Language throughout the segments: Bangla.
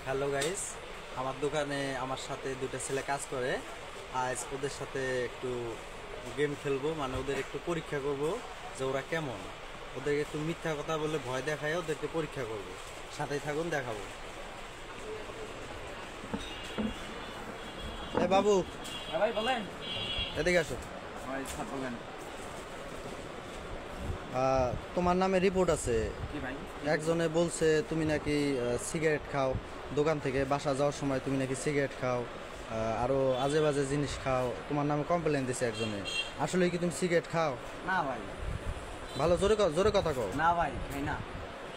হ্যালো গাইস, আমার দোকানে আমার সাথে দুটো ছেলে কাজ করে। আজ ওদের সাথে একটু গেম খেলবো, মানে ওদের একটু পরীক্ষা করব যে ওরা কেমন। ওদেরকে একটু মিথ্যা কথা বলে ভয় দেখায় ওদেরকে পরীক্ষা করব। সাথেই থাকুন, দেখাবো। এ বাবু, হ্যাঁ ভাই বলেন। এদিকে আসো। ভাই স্যার বলেন। তোমার নামে রিপোর্ট আছে। কি ভাই? একজনে বলছে তুমি নাকি সিগারেট খাও, দোকান থেকে বাসা যাওয়ার সময় তুমি নাকি সিগারেট খাও, আরও আজে বাজে জিনিস খাও। তোমার নামে কমপ্লেন দিছে একজনে। আসলে কি তুমি সিগারেট খাও? না ভাই। ভালো জোরে জোরে কথা কও। না ভাই খাই না।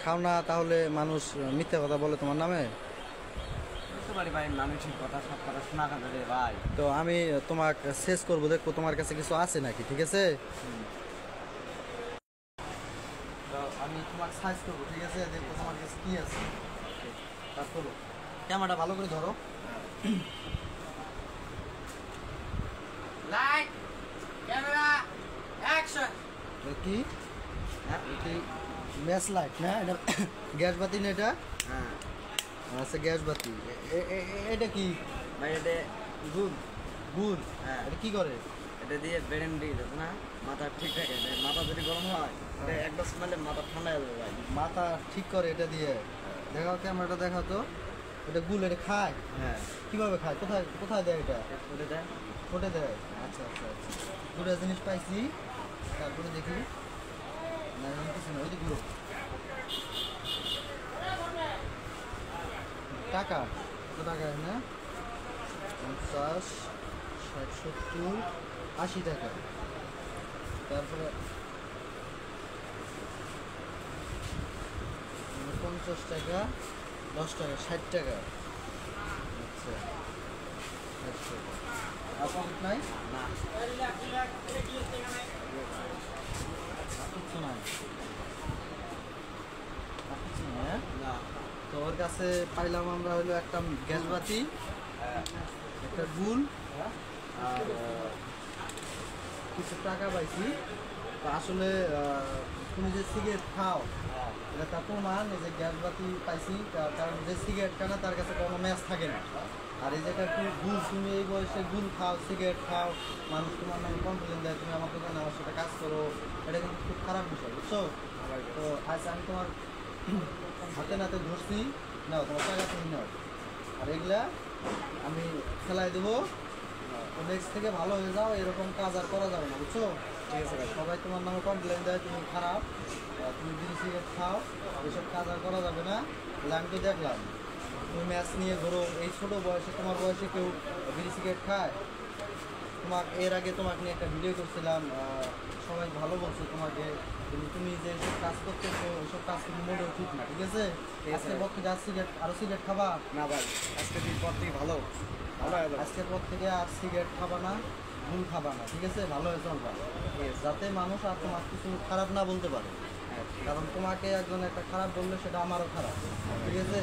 খাও না, তাহলে মানুষ মিথ্যে কথা বলে তোমার নামে। বুঝতে পারি ভাই, মানুষের কথা সব কথা শোনা খাতে রে ভাই। তো আমি তোমাকে শেষ করবো, দেখবো তোমার কাছে কিছু আছে নাকি, ঠিক আছে? তো আমি তোমাকে সাইজ করবো, ঠিক আছে? দেখবো তোমার কাছে কি আছে। তারপর ক্যামেরাটা ভালো করে ধরো। Light, camera, action. কি ম্যাচ লাইট না, এটা গ্যাস বাতি না? এটা হ্যাঁ আচ্ছা, গ্যাস বাতি। এটা কি ভাই, এটা গুড। গুড়? হ্যাঁ। এটা কি করে? এটা দিয়ে ব্রেন দিয়ে যাবে না, মাথা ঠিক থাকে। মাথা যদি গরম হয় এটা একবার স্মেলে মাথা ঠান্ডা হয়ে যাবে ভাই। মাথা ঠিক করে এটা দিয়ে? দেখাও, ক্যামেরাটা দেখাও তো। এটা গুড়, এটা খায়? হ্যাঁ। কিভাবে খায়? কোথায় কোথায় দেয় এটা? ওটা দেয়। ফোটে দেয়? আচ্ছা আচ্ছা আচ্ছা, দুটো জিনিস পাইছি। তারপরে দেখি না, এমন কিছু না। ওই যে গুঁড়ো টাকা, কত টাকা? না 50, 60, 70, 80 টাকা। তারপরে 50 টাকা, 10 টাকা, 60 টাকা। আচ্ছা, 60 টাকা। আর পকেট নাই? না। আর কিচ্ছু নাই? আর কিছু নাই, হ্যাঁ? না। তো ওর কাছে পাইলাম আমরা হলো একটা গ্যাস বাতি, একটা গুল, আর কিছু টাকা পাইছি। তো আসলে তুমি যে সিগারেট খাও, এটা তার প্রমাণ। এই যে গ্যাস বাতি পাইছি, কারণ যে সিগারেট খানা তার কাছে কোনো ম্যাচ থাকে না। আর এই যেটা একটু গুল, তুমি এই বয়সে গুল খাও, সিগারেট খাও, মানুষ তোমার নামে কমপ্লেন দেয়, তুমি আমার দোকানে আমার সাথে কাজ করো, এটা কিন্তু খুব খারাপ বিষয়, বুঝছো? তো আজ আমি তোমার হাতে নাতে ধরছি, নাও তোমার টাকা তুমি নাও। আর এগুলা আমি ফেলাই দেবো। নেক্সট থেকে ভালো হয়ে যাও, এরকম কাজ আর করা যাবে না, বুঝছো? ঠিক আছে ভাই। সবাই তোমার নামে কমপ্লেন দেয় তুমি খারাপ, তুমি বিড়ি সিগারেট খাও, এসব কাজ আর করা যাবে না। তাহলে আমি তো দেখলাম তুমি ম্যাচ নিয়ে ধরো, এই ছোটো বয়সে, তোমার বয়সে কেউ বিড়ি সিগারেট খায়? তোমার এর আগে তোমাকে নিয়ে একটা ভিডিও করছিলাম, সবাই ভালো বলছে তোমাকে, কিন্তু তুমি যে এসব কাজ করতেছো এসব কাজ কিন্তু মোটেও ঠিক না, ঠিক আছে? আজকের পর থেকে আর সিগারেট, আরও সিগারেট খাবা না ভাই, আজকে দিন পর থেকে ভালো ভালো হয়ে যাবে। আজকের পর থেকে আর সিগারেট খাবা না, ভুল খাবা না, ঠিক আছে? ভালো হয়ে চলবা, যাতে মানুষ আর তোমার কিছু খারাপ না বলতে পারে। কারণ তোমাকে একজন একটা খারাপ বললে সেটা আমারও খারাপ, ঠিক আছে?